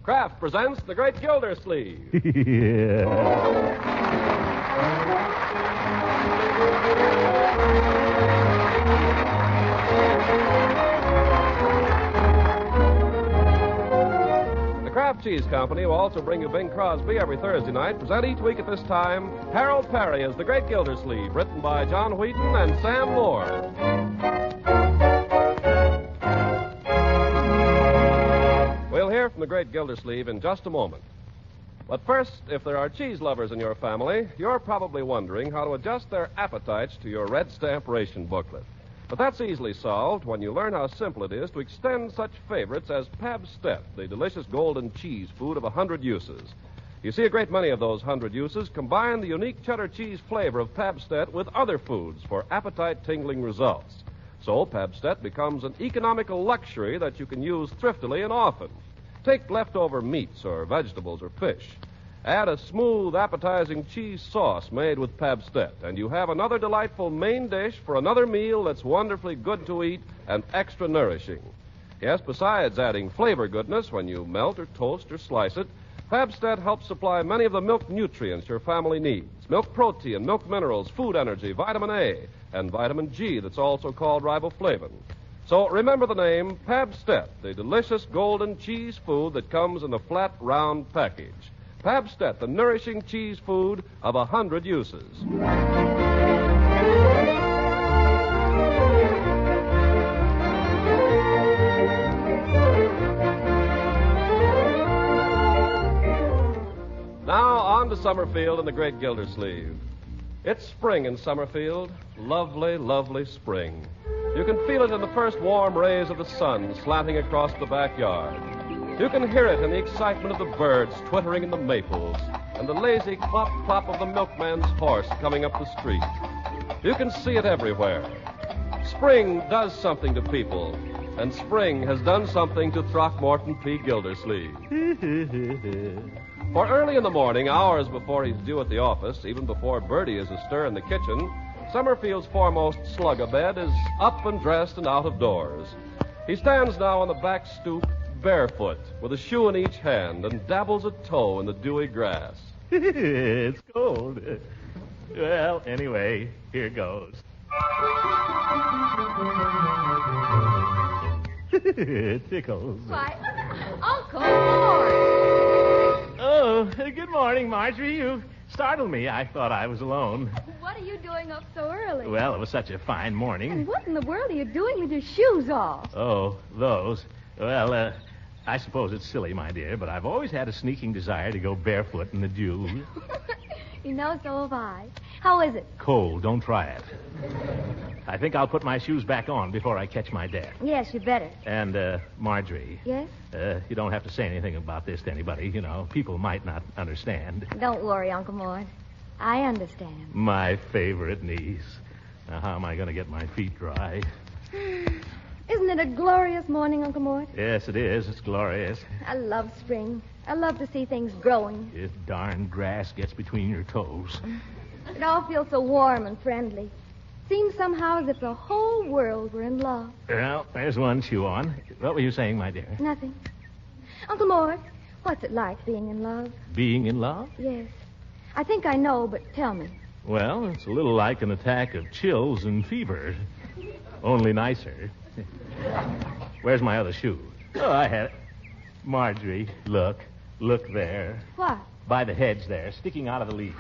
Kraft presents The Great Gildersleeve. The Kraft Cheese Company will also bring you Bing Crosby every Thursday night. Present each week at this time, Harold Perry as The Great Gildersleeve, written by John Wheaton and Sam Moore. We'll hear from the great Gildersleeve in just a moment. But first, if there are cheese lovers in your family, you're probably wondering how to adjust their appetites to your red stamp ration booklet. But that's easily solved when you learn how simple it is to extend such favorites as Pabstet, the delicious golden cheese food of 100 uses. You see, a great many of those 100 uses combine the unique cheddar cheese flavor of Pabstet with other foods for appetite-tingling results. So Pabstet becomes an economical luxury that you can use thriftily and often. Take leftover meats or vegetables or fish. Add a smooth, appetizing cheese sauce made with Pabstet, and you have another delightful main dish for another meal that's wonderfully good to eat and extra nourishing. Yes, besides adding flavor goodness when you melt or toast or slice it, Pabstet helps supply many of the milk nutrients your family needs. Milk protein, milk minerals, food energy, vitamin A, and vitamin G that's also called riboflavin. So remember the name Pabstet, the delicious golden cheese food that comes in a flat, round package. Pabstet, the nourishing cheese food of 100 uses. Now on to Summerfield and the great Gildersleeve. It's spring in Summerfield. Lovely, lovely spring. You can feel it in the first warm rays of the sun slanting across the backyard. You can hear it in the excitement of the birds twittering in the maples and the lazy clop-clop of the milkman's horse coming up the street. You can see it everywhere. Spring does something to people, and spring has done something to Throckmorton P. Gildersleeve. For early in the morning, hours before he's due at the office, even before Bertie is astir in the kitchen, Summerfield's foremost slug-a-bed is up and dressed and out of doors. He stands now on the back stoop, barefoot, with a shoe in each hand, and dabbles a toe in the dewy grass. It's cold. Well, anyway, here goes. It tickles. Why, Uncle Mort! Oh, good morning, Marjorie. You startled me. I thought I was alone. What are you doing up so early? Well, it was such a fine morning. And what in the world are you doing with your shoes off? Oh, those. Well, I suppose it's silly, my dear, but I've always had a sneaking desire to go barefoot in the dew. You know, so have I. How is it? Cold. Don't try it. I think I'll put my shoes back on before I catch my death. Yes, you better. And, Marjorie. Yes? You don't have to say anything about this to anybody. You know, people might not understand. Don't worry, Uncle Mort. I understand. My favorite niece. Now, how am I going to get my feet dry? Isn't it a glorious morning, Uncle Mort? Yes, it is. It's glorious. I love spring. I love to see things growing. This darn grass gets between your toes. It all feels so warm and friendly. Seems somehow as if the whole world were in love. Well, there's one shoe on. What were you saying, my dear? Nothing. Uncle Mort, what's it like being in love? Being in love? Yes. I think I know, but tell me. Well, it's a little like an attack of chills and fever. Only nicer. Where's my other shoe? Oh, I had it. Marjorie, look. Look there. What? By the hedge there, sticking out of the leaf.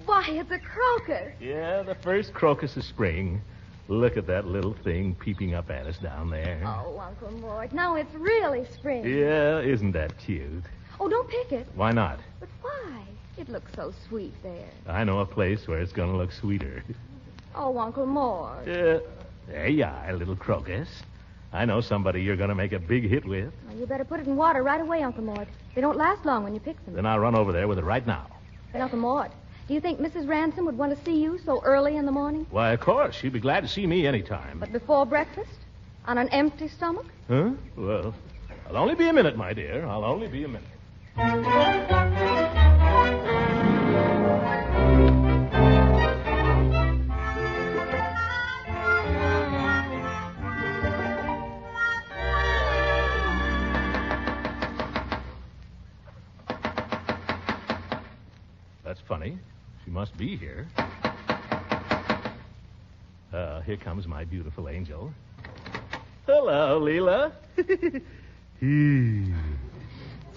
Why, it's a crocus. Yeah, the first crocus of spring. Look at that little thing peeping up at us down there. Oh, Uncle Mort, now it's really spring. Yeah, isn't that cute? Oh, don't pick it. Why not? But why? It looks so sweet there. I know a place where it's going to look sweeter. Oh, Uncle Mort. There you are, little crocus. I know somebody you're going to make a big hit with. Well, you better put it in water right away, Uncle Mort. They don't last long when you pick them. Then I'll run over there with it right now. But, Uncle Mort, do you think Mrs. Ransom would want to see you so early in the morning? Why, of course. She'd be glad to see me anytime. But before breakfast? On an empty stomach? Huh? Well, I'll only be a minute, my dear. I'll only be a minute. That's funny. She must be here. Here comes my beautiful angel. Hello, Leela.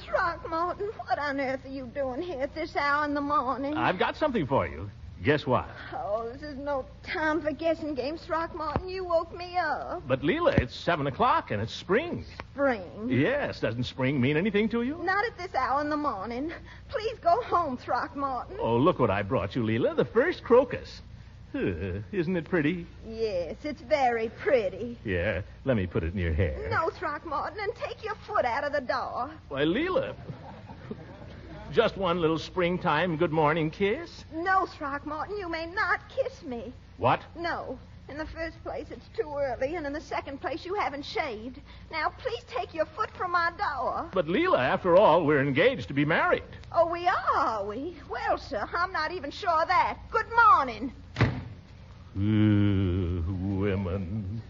Throckmorton, what on earth are you doing here at this hour in the morning? I've got something for you. Guess what? Oh, this is no time for guessing games, Throckmorton. You woke me up. But, Leela, it's 7 o'clock and it's spring. Spring? Yes. Doesn't spring mean anything to you? Not at this hour in the morning. Please go home, Throckmorton. Oh, look what I brought you, Leela. The first crocus. Isn't it pretty? Yes, it's very pretty. Yeah. Let me put it in your hair. No, Throckmorton, and take your foot out of the door. Why, Leela. Just one little springtime good morning kiss? No, Throckmorton, you may not kiss me. What? No. In the first place, it's too early, and in the second place, you haven't shaved. Now, please take your foot from my door. But, Leela, after all, we're engaged to be married. Oh, we are we? Well, sir, I'm not even sure of that. Good morning. Women.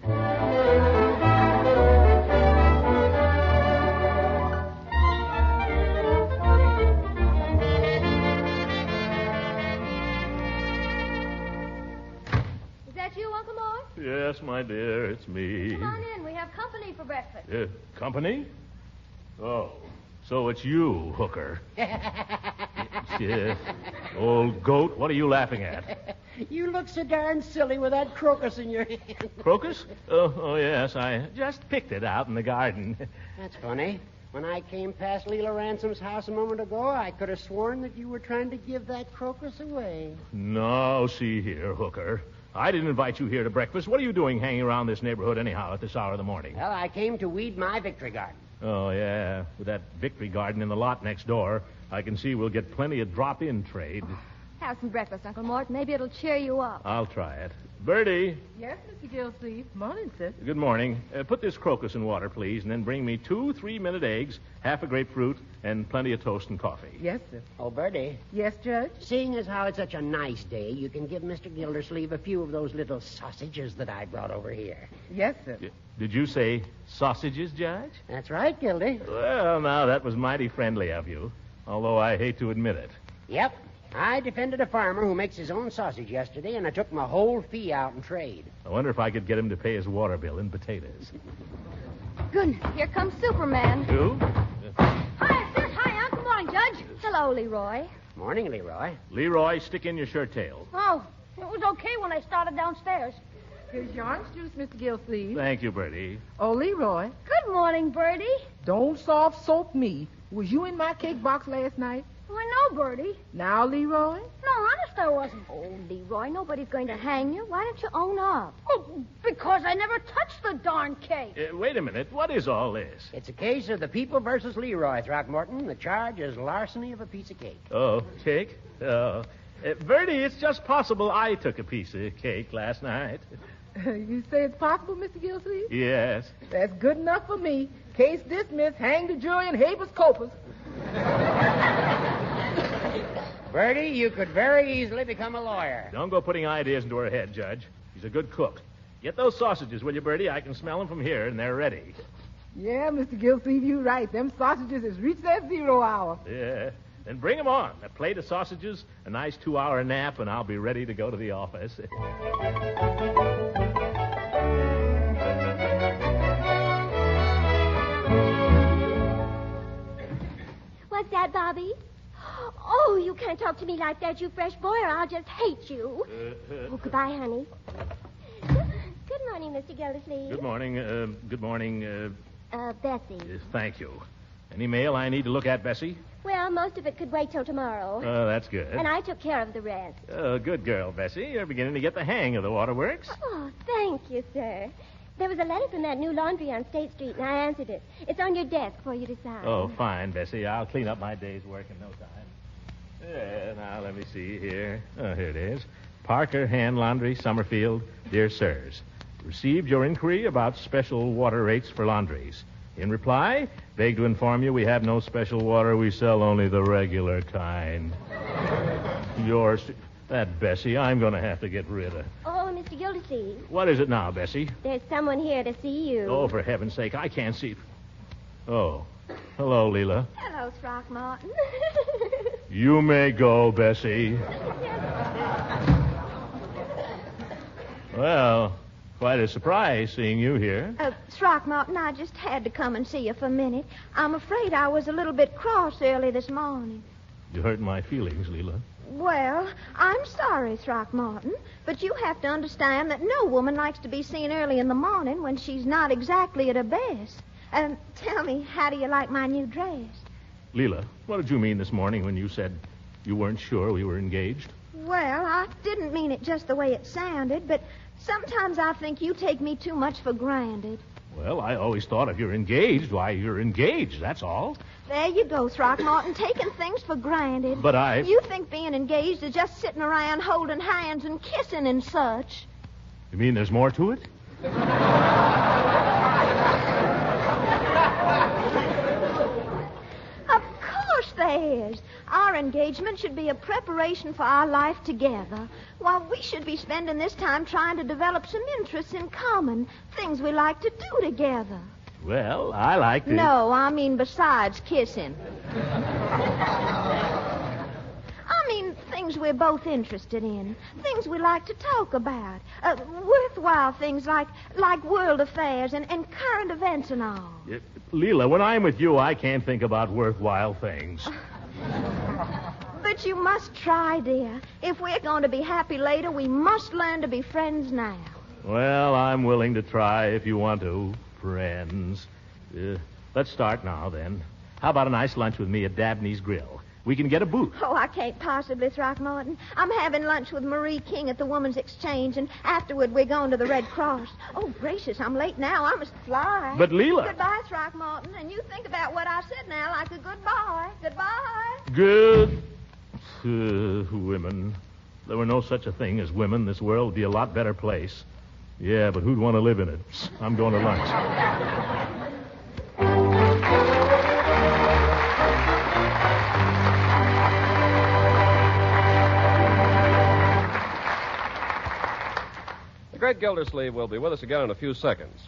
Is that you, Uncle Mort? Yes, my dear, it's me. Come on in. We have company for breakfast. Company? Oh, so it's you, hooker. Yes. Old goat, what are you laughing at? You look so darn silly with that crocus in your hand. Crocus? Oh, yes, I just picked it out in the garden. That's funny. When I came past Leela Ransom's house a moment ago, I could have sworn that you were trying to give that crocus away. No, see here, hooker. I didn't invite you here to breakfast. What are you doing hanging around this neighborhood anyhow at this hour of the morning? Well, I came to weed my victory garden. Oh, yeah. With that victory garden in the lot next door, I can see we'll get plenty of drop-in trade. Have some breakfast, Uncle Mort. Maybe it'll cheer you up. I'll try it. Bertie. Yes, Mr. Gillsleeve. Morning, sir. Good morning. Put this crocus in water, please, and then bring me 2 3-minute eggs, half a grapefruit, and plenty of toast and coffee. Yes, sir. Oh, Bertie, Yes, Judge? seeing as how it's such a nice day, you can give Mr. Gildersleeve a few of those little sausages that I brought over here. Yes, sir. Did you say sausages, Judge? That's right, Gildy. Well, now, that was mighty friendly of you, although I hate to admit it. Yep. I defended a farmer who makes his own sausage yesterday, and I took my whole fee out in trade. I wonder if I could get him to pay his water bill in potatoes. Goodness, here comes Superman. Who? Hi, sis. Hi, Uncle. Good morning, Judge. Hello, Leroy. Morning, Leroy. Leroy, stick in your shirt tail. Oh, it was okay when I started downstairs. Here's your orange juice, Mr. Gillsleeve. Thank you, Bertie. Oh, Leroy, Good morning, Bertie. don't soft soap me. Was you in my cake box last night? I know, Bertie. Now, Leroy? No, honest, I wasn't. Oh, Leroy, nobody's going to hang you. Why don't you own up? Oh, because I never touched the darn cake. Wait a minute. What is all this? It's a case of the people versus Leroy, Throckmorton. The charge is larceny of a piece of cake. Oh, cake? Oh. Bertie, it's just possible I took a piece of cake last night. You say it's possible, Mr. Gillsleeve? Yes. That's good enough for me. Case dismissed. Hang the jury in habeas corpus. Bertie, you could very easily become a lawyer. Don't go putting ideas into her head, Judge. She's a good cook. Get those sausages, will you, Bertie? I can smell them from here, and they're ready. Yeah, Mr. Gillsleeve, you're right. Them sausages has reached that 0 hour. Yeah. Then bring them on. A plate of sausages, a nice 2-hour nap, and I'll be ready to go to the office. What's that, Bobby? Oh, you can't talk to me like that, you fresh boy, or I'll just hate you. Oh, goodbye, honey. Good morning, Mr. Gildersleeve. Good morning. Good morning. Bessie. Thank you. Any mail I need to look at, Bessie? Well, most of it could wait till tomorrow. Oh, that's good. And I took care of the rest. Oh, good girl, Bessie. You're beginning to get the hang of the waterworks. Oh, thank you, sir. There was a letter from that new laundry on State Street, and I answered it. It's on your desk for you to sign. Oh, fine, Bessie. I'll clean up my day's work in no time. Yeah, now, let me see here. Oh, here it is. Parker Hand Laundry, Summerfield. Dear Sirs, received your inquiry about special water rates for laundries. In reply, beg to inform you we have no special water. We sell only the regular kind. That Bessie, I'm going to have to get rid of. Oh, Mr. Gildersleeve, What is it now, Bessie? there's someone here to see you. Oh, for heaven's sake, I can't see. Oh, hello, Leela. Hello, go, Throckmorton. You may go, Bessie. Well, quite a surprise seeing you here. Throckmorton, I just had to come and see you for a minute. I'm afraid I was a little bit cross early this morning. You hurt my feelings, Leela. Well, I'm sorry, Throckmorton, but you have to understand that no woman likes to be seen early in the morning when she's not exactly at her best. Tell me, how do you like my new dress? Leela, what did you mean this morning when you said you weren't sure we were engaged? Well, I didn't mean it just the way it sounded, but sometimes I think you take me too much for granted. Well, I always thought if you're engaged, why, you're engaged, that's all. There you go, Throckmorton, taking things for granted. But You think being engaged is just sitting around holding hands and kissing and such. You mean there's more to it? Of course there is. Our engagement should be a preparation for our life together. While we should be spending this time trying to develop some interests in common, things we like to do together. Well, I like to... No, I mean besides kissing. I mean things we're both interested in, things we like to talk about, worthwhile things like world affairs and current events and all. Leela, when I'm with you, I can't think about worthwhile things. But you must try, dear. If we're going to be happy later, we must learn to be friends now. Well, I'm willing to try if you want to, friends. Let's start now, then. How about a nice lunch with me at Dabney's Grill? We can get a booth. Oh, I can't possibly, Throckmorton. I'm having lunch with Marie King at the Woman's Exchange, and afterward we're going to the Red Cross. Oh, gracious, I'm late now. I must fly. But, Leela... Goodbye, Throckmorton, and you think about what I said now like a good boy. Goodbye. Good... women. If there were no such a thing as women, this world would be a lot better place. Yeah, but who'd want to live in it? I'm going to lunch. The great Gildersleeve will be with us again in a few seconds.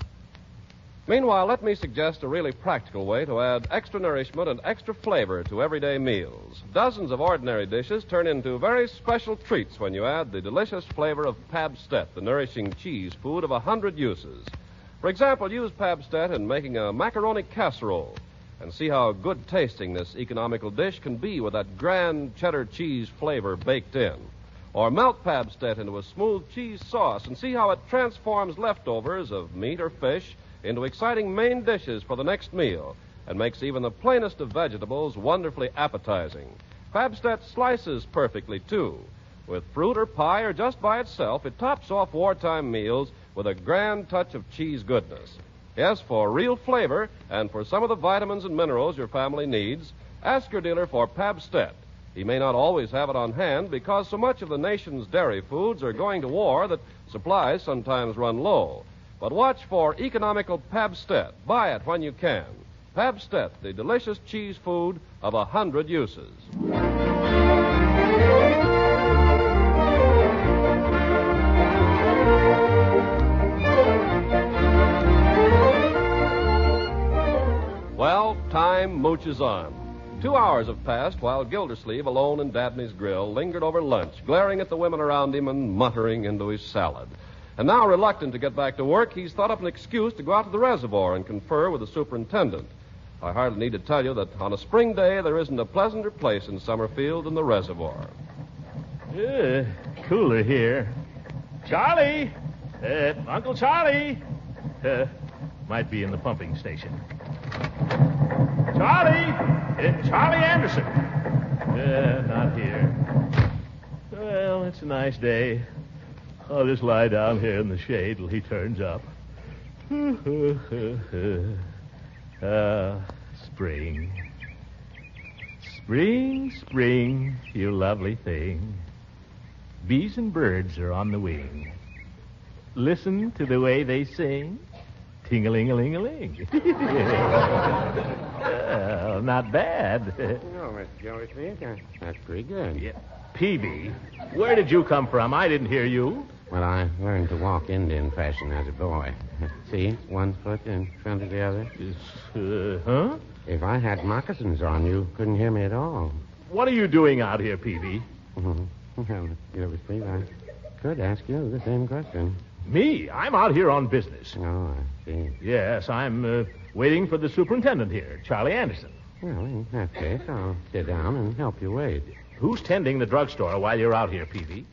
Meanwhile, let me suggest a really practical way to add extra nourishment and extra flavor to everyday meals. Dozens of ordinary dishes turn into very special treats when you add the delicious flavor of Pabstet, the nourishing cheese food of 100 uses. For example, use Pabstet in making a macaroni casserole and see how good tasting this economical dish can be with that grand cheddar cheese flavor baked in. Or melt Pabstet into a smooth cheese sauce and see how it transforms leftovers of meat or fish into exciting main dishes for the next meal and makes even the plainest of vegetables wonderfully appetizing. Pabstet slices perfectly, too. With fruit or pie or just by itself, it tops off wartime meals with a grand touch of cheese goodness. Yes, for real flavor and for some of the vitamins and minerals your family needs, ask your dealer for Pabstet. He may not always have it on hand because so much of the nation's dairy foods are going to war that supplies sometimes run low. But watch for economical Pabstet. Buy it when you can. Pabstet, the delicious cheese food of 100 uses. Well, time mooches on. 2 hours have passed while Gildersleeve, alone in Dabney's Grill, lingered over lunch, glaring at the women around him and muttering into his salad. And now, reluctant to get back to work, he's thought up an excuse to go out to the reservoir and confer with the superintendent. I hardly need to tell you that on a spring day, there isn't a pleasanter place in Summerfield than the reservoir. Cooler here. Charlie! Uncle Charlie! Might be in the pumping station. Charlie! Charlie Anderson! Not here. Well, it's a nice day. I'll just lie down here in the shade till he turns up. Spring. Spring, spring, you lovely thing. Bees and birds are on the wing. Listen to the way they sing. Ting-a-ling-a-ling-a-ling. Well, not bad. No, Mr. Gildersleeve, that's pretty good. Yeah. Peavy, where did you come from? I didn't hear you. Well, I learned to walk Indian fashion as a boy. See, one foot in front of the other. Huh? If I had moccasins on, you couldn't hear me at all. What are you doing out here, Peavy? Well, Gildersleeve, I could ask you the same question. Me? I'm out here on business. Oh, I see. Yes, I'm waiting for the superintendent here, Charlie Anderson. Well, in that case, I'll sit down and help you wait. Who's tending the drugstore while you're out here, Peavy?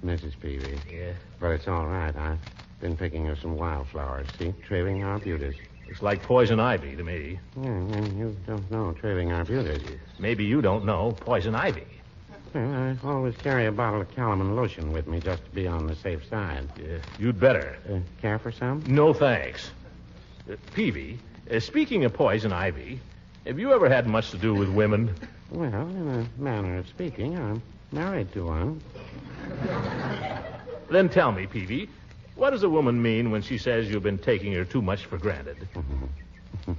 Mrs. Peavy. Yeah. But it's all right. I've been picking her some wildflowers. See, trailing arbutus. It's like poison ivy to me. Yeah, and you don't know trailing arbutus. Maybe you don't know poison ivy. Well, I always carry a bottle of Calamine lotion with me just to be on the safe side. You'd better. Care for some? No, thanks. Peavy, speaking of poison ivy, have you ever had much to do with women? Well, in a manner of speaking, I'm married to one. Then tell me, Peavy, what does a woman mean when she says you've been taking her too much for granted?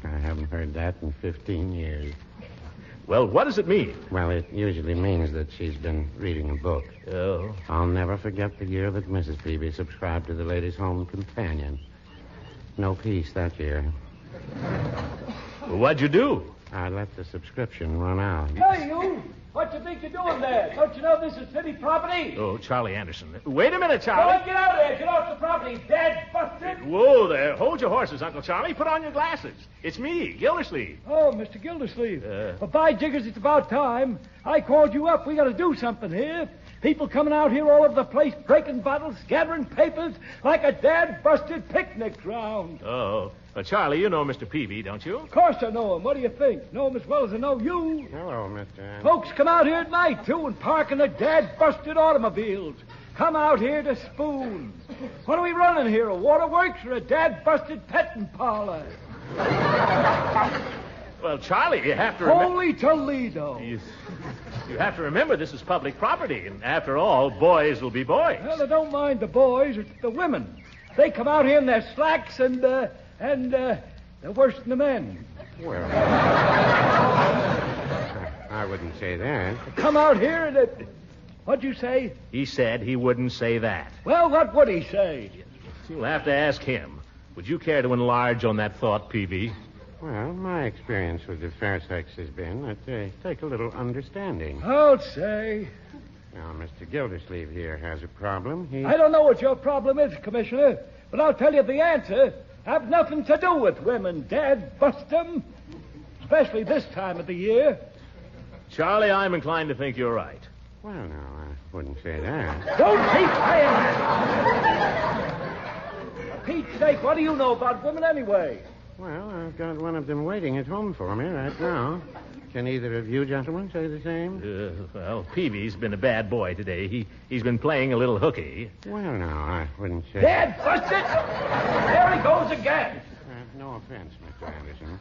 I haven't heard that in 15 years. Well, what does it mean? Well, it usually means that she's been reading a book. Oh. I'll never forget the year that Mrs. Peavy subscribed to the Ladies' Home Companion. No peace that year. Well, what'd you do? I let the subscription run out. Hey, you! What you think you're doing there? Don't you know this is city property? Oh, Charlie Anderson. Wait a minute, Go Charlie. on, get out of there. Get off the property, dead busted. Whoa there. Hold your horses, Uncle Charlie. Put on your glasses. It's me, Gildersleeve. Oh, Mr. Gildersleeve. Well, by jiggers, it's about time. I called you up. We got to do something here. People coming out here all over the place, breaking bottles, gathering papers, like a dad-busted picnic ground. Oh. Well, Charlie, you know Mr. Peavy, don't you? Of course I know him. What do you think? Know him as well as I know you. Hello, Mr. Anderson. Folks come out here at night, too, and park in the dad-busted automobiles. Come out here to spoon. What are we running here, a waterworks or a dad-busted petting parlor? Well, Charlie, you have to remember... Holy Toledo. You have to remember this is public property, and after all, boys will be boys. Well, I don't mind the boys. It's the women. They come out here in their slacks and they're worse than the men. Well, I wouldn't say that. They come out here and what'd you say? He said he wouldn't say that. Well, what would he say? You'll have to ask him. Would you care to enlarge on that thought, Peavy? Well, my experience with the fair sex has been that they take a little understanding. I'll say. Now, Mr. Gildersleeve here has a problem. I don't know what your problem is, Commissioner, but I'll tell you the answer. Have nothing to do with women, Dad. Bust them. Especially this time of the year. Charlie, I'm inclined to think you're right. Well, no, I wouldn't say that. Don't keep saying that. For Pete's sake, what do you know about women anyway? Well, I've got one of them waiting at home for me right now. Can either of you gentlemen say the same? Well, Peavy's been a bad boy today. He's been playing a little hooky. Well, no, I wouldn't say... Dad, bust it! There he goes again. No offense, Mr. Anderson.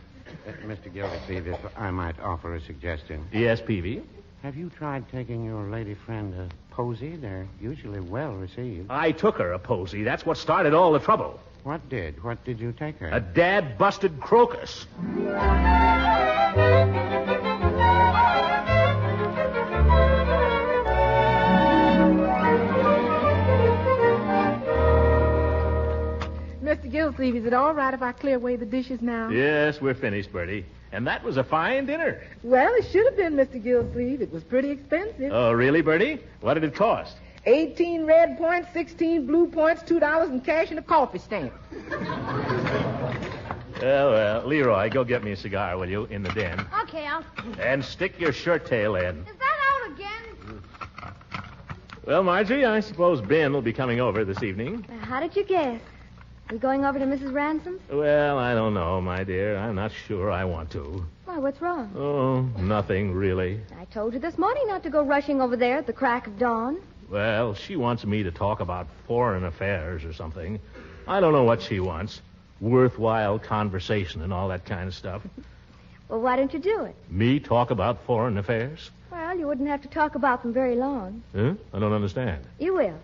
Mr. Gildersleeve, if I might offer a suggestion. Yes, Peavy? Have you tried taking your lady friend a posy? They're usually well received. I took her a posy. That's what started all the trouble. What did? What did you take her? A dad-busted crocus. Mr. Gildersleeve, is it all right if I clear away the dishes now? Yes, we're finished, Bertie. And that was a fine dinner. Well, it should have been, Mr. Gildersleeve. It was pretty expensive. Oh, really, Bertie? What did it cost? 18 red points, 16 blue points, $2 in cash, and a coffee stamp. Well, Leroy, go get me a cigar, will you, in the den. Okay, Unc. And stick your shirt tail in. Is that out again? Well, Marjorie, I suppose Ben will be coming over this evening. How did you guess? We going over to Mrs. Ransom's? Well, I don't know, my dear. I'm not sure I want to. Why, what's wrong? Oh, nothing, really. I told you this morning not to go rushing over there at the crack of dawn. Well, she wants me to talk about foreign affairs or something. I don't know what she wants. Worthwhile conversation and all that kind of stuff. Well, why don't you do it? Me talk about foreign affairs? Well, you wouldn't have to talk about them very long. Huh? I don't understand. You will.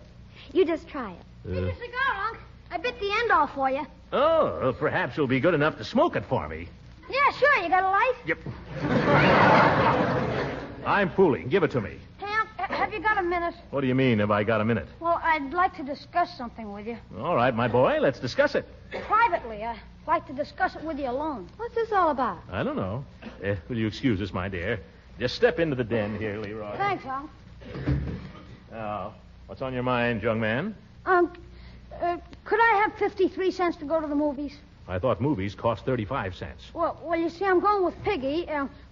You just try it. Take a cigar, Unc. I bit the end off for you. Oh, well, perhaps you'll be good enough to smoke it for me. Yeah, sure. You got a light? Yep. I'm fooling. Give it to me. Hey, Unc, have you got a minute? What do you mean, have I got a minute? Well, I'd like to discuss something with you. All right, my boy, let's discuss it. Privately, like to discuss it with you alone. What's this all about? I don't know. Will you excuse us, my dear? Just step into the den here, Leroy. Thanks, Unc. Now, what's on your mind, young man? Unc, could I have 53 cents to go to the movies? I thought movies cost 35 cents. Well, you see, I'm going with Piggy.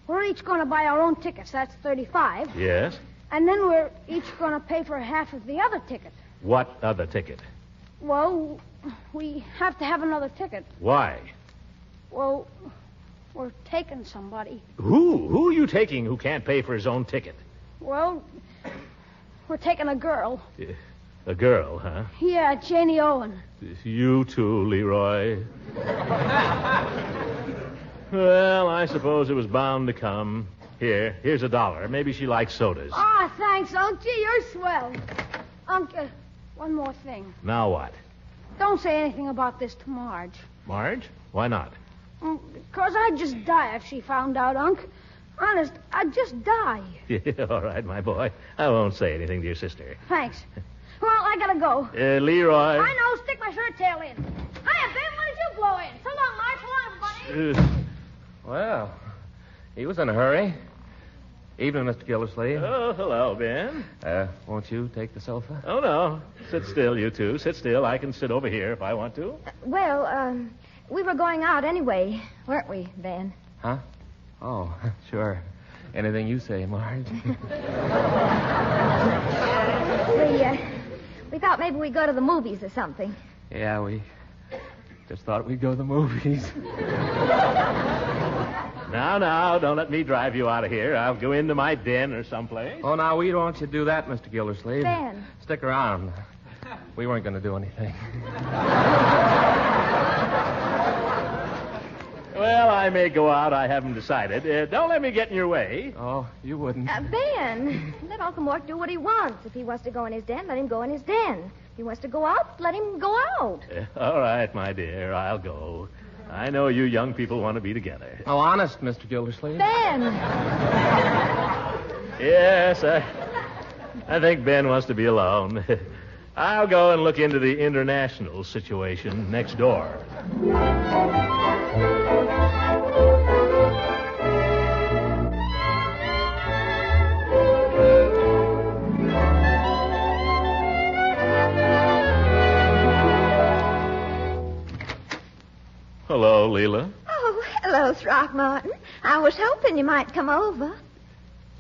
We're each going to buy our own tickets. That's 35. Yes? And then we're each going to pay for half of the other ticket. What other ticket? Well, we have to have another ticket. Why? Well, we're taking somebody. Who? Who are you taking who can't pay for his own ticket? Well, we're taking a girl. A girl, huh? Yeah, Janie Owen. You too, Leroy. Well, I suppose it was bound to come. Here's $1. Maybe she likes sodas. Ah, thanks, Unc. Gee, you're swell. Unc, one more thing. Now what? Don't say anything about this to Marge. Marge? Why not? Because I'd just die if she found out, Unc. Honest, I'd just die. All right, my boy. I won't say anything to your sister. Thanks. Well, I gotta go. Leroy. I know. Stick my shirt tail in. Hiya, Ben. When did you blow in? So long, Marge. So long, everybody. Well, he was in a hurry. Evening, Mr. Gildersleeve. Oh, hello, Ben. Won't you take the sofa? Oh, no. Sit still, you two. Sit still. I can sit over here if I want to. Well, we were going out anyway, weren't we, Ben? Huh? Oh, sure. Anything you say, Marge. We thought maybe we'd go to the movies or something. Yeah, we just thought we'd go to the movies. Now, don't let me drive you out of here. I'll go into my den or someplace. Oh, now, we don't want you to do that, Mr. Gildersleeve. Ben. Stick around. We weren't going to do anything. Well, I may go out. I haven't decided. Don't let me get in your way. Oh, you wouldn't. Ben, let Uncle Mort do what he wants. If he wants to go in his den, let him go in his den. If he wants to go out, let him go out. All right, my dear. I'll go. I know you young people want to be together. Oh, honest, Mr. Gildersleeve. Ben! Yes, I think Ben wants to be alone. I'll go and look into the international situation next door. Hello, Leela. Oh, hello, Throckmorton. I was hoping you might come over.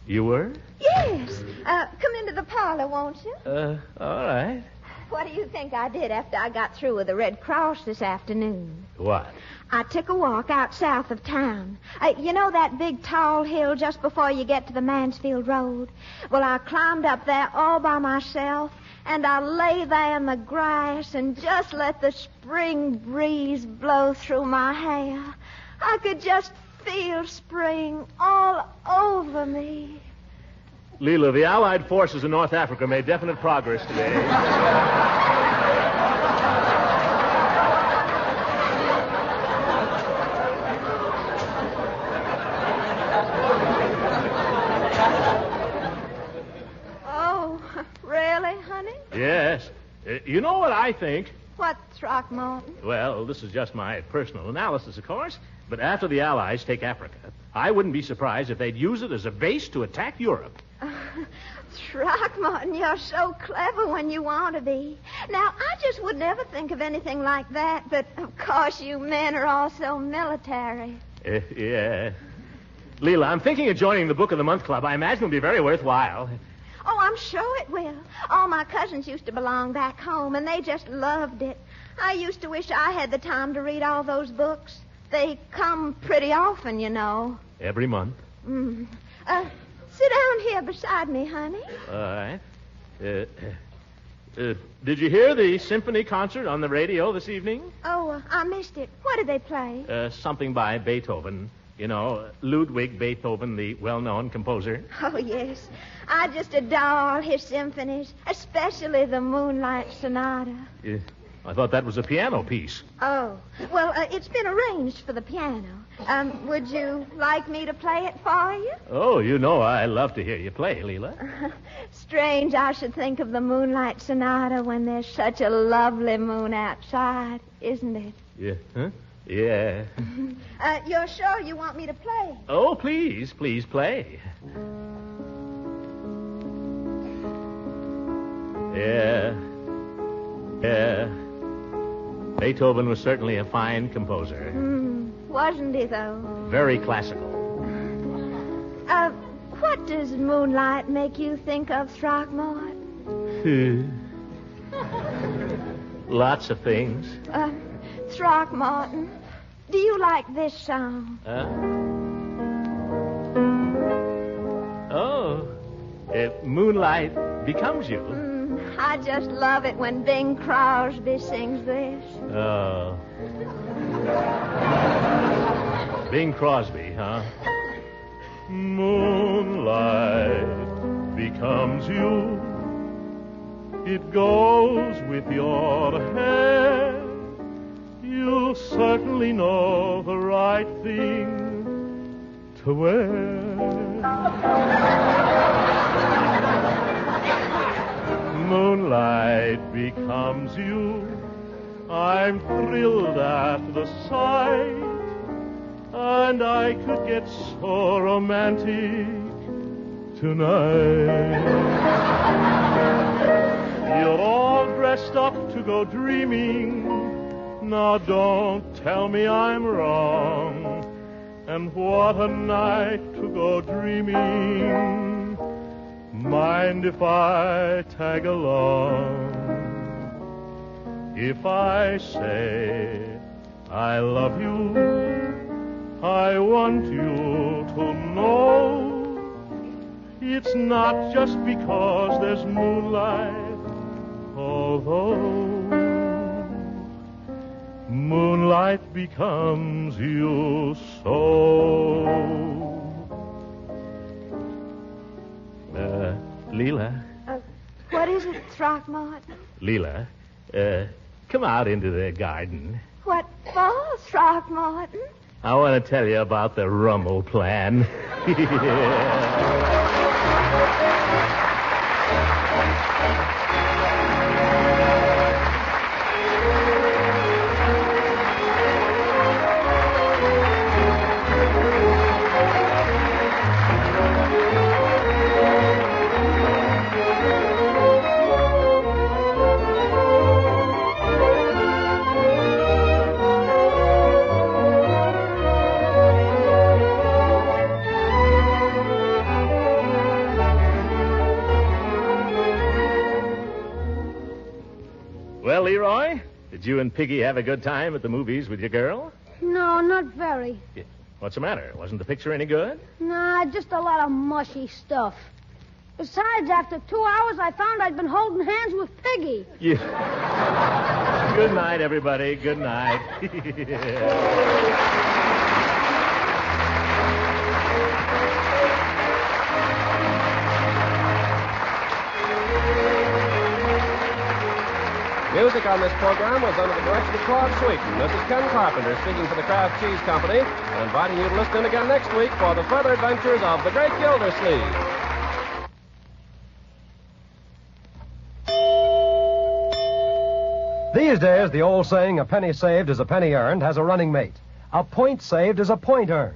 You were? Yes. Come into the parlor, won't you? All right. What do you think I did after I got through with the Red Cross this afternoon? What? I took a walk out south of town. You know that big tall hill just before you get to the Mansfield Road? Well, I climbed up there all by myself, and I lay there in the grass and just let the spring breeze blow through my hair. I could just feel spring all over me. Leela, the Allied forces in North Africa made definite progress today. Oh, really, honey? Yes. You know what I think? What, Throckmorton? Well, this is just my personal analysis, of course. But after the Allies take Africa, I wouldn't be surprised if they'd use it as a base to attack Europe. Throckmorton, you're so clever when you want to be. Now, I just would never think of anything like that, but of course you men are all so military. Yeah. Leela, I'm thinking of joining the Book of the Month Club. I imagine it'll be very worthwhile. Oh, I'm sure it will. All my cousins used to belong back home, and they just loved it. I used to wish I had the time to read all those books. They come pretty often, you know. Every month? Sit down here beside me, honey. All right. Did you hear the symphony concert on the radio this evening? Oh, I missed it. What did they play? Something by Beethoven. You know, Ludwig Beethoven, the well-known composer. Oh, yes. I just adore his symphonies, especially the Moonlight Sonata. I thought that was a piano piece. Oh, well, it's been arranged for the piano. Would you like me to play it for you? Oh, you know I love to hear you play, Leela. Strange I should think of the Moonlight Sonata when there's such a lovely moon outside, isn't it? Yeah, huh? Yeah. You're sure you want me to play? Oh, please play. Yeah. Beethoven was certainly a fine composer. Wasn't he, though? Very classical. What does moonlight make you think of, Throckmorton? Lots of things. Throckmorton, do you like this song? Moonlight Becomes You. I just love it when Bing Crosby sings this. Oh. Bing Crosby, huh? Moonlight becomes you. It goes with your hair. You certainly know the right thing to wear. Moonlight becomes you. I'm thrilled at the sight, and I could get so romantic tonight. You're all dressed up to go dreaming. Now don't tell me I'm wrong. And what a night to go dreaming. Mind if I tag along? If I say I love you, I want you to know it's not just because there's moonlight, although moonlight becomes you so. Leela. What is it, Throckmorton? Leela, come out into the garden. What for, Throckmorton? I want to tell you about the Rummel plan. Well, Leroy, did you and Piggy have a good time at the movies with your girl? No, not very. Yeah. What's the matter? Wasn't the picture any good? Nah, just a lot of mushy stuff. Besides, after 2 hours, I found I'd been holding hands with Piggy. Yeah. Good night, everybody. Good night. Music on this program was under the direction of Claude Sweeten. This is Ken Carpenter speaking for the Kraft Cheese Company and inviting you to listen in again next week for the further adventures of the Great Gildersleeve. These days, the old saying, a penny saved is a penny earned, has a running mate. A point saved is a point earned.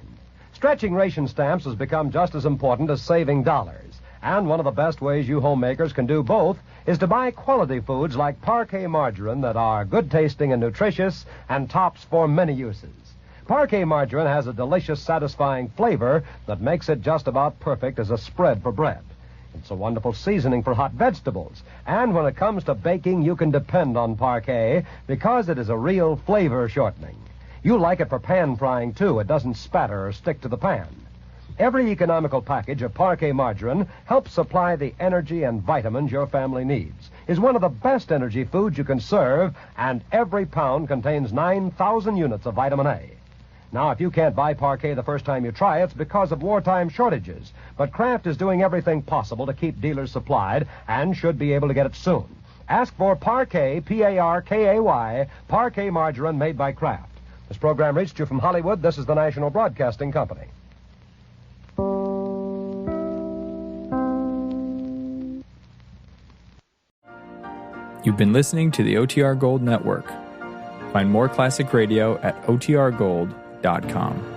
Stretching ration stamps has become just as important as saving dollars. And one of the best ways you homemakers can do both is to buy quality foods like Parquet margarine that are good tasting and nutritious and tops for many uses. Parquet margarine has a delicious, satisfying flavor that makes it just about perfect as a spread for bread. It's a wonderful seasoning for hot vegetables. And when it comes to baking, you can depend on Parquet because it is a real flavor shortening. You like it for pan frying, too. It doesn't spatter or stick to the pan. Every economical package of Parquet margarine helps supply the energy and vitamins your family needs, is one of the best energy foods you can serve, and every pound contains 9,000 units of vitamin A. Now, if you can't buy Parquet the first time you try, it's because of wartime shortages. But Kraft is doing everything possible to keep dealers supplied and should be able to get it soon. Ask for Parquet, P-A-R-K-A-Y, Parquet margarine made by Kraft. This program reached you from Hollywood. This is the National Broadcasting Company. You've been listening to the OTR Gold Network. Find more classic radio at otrgold.com.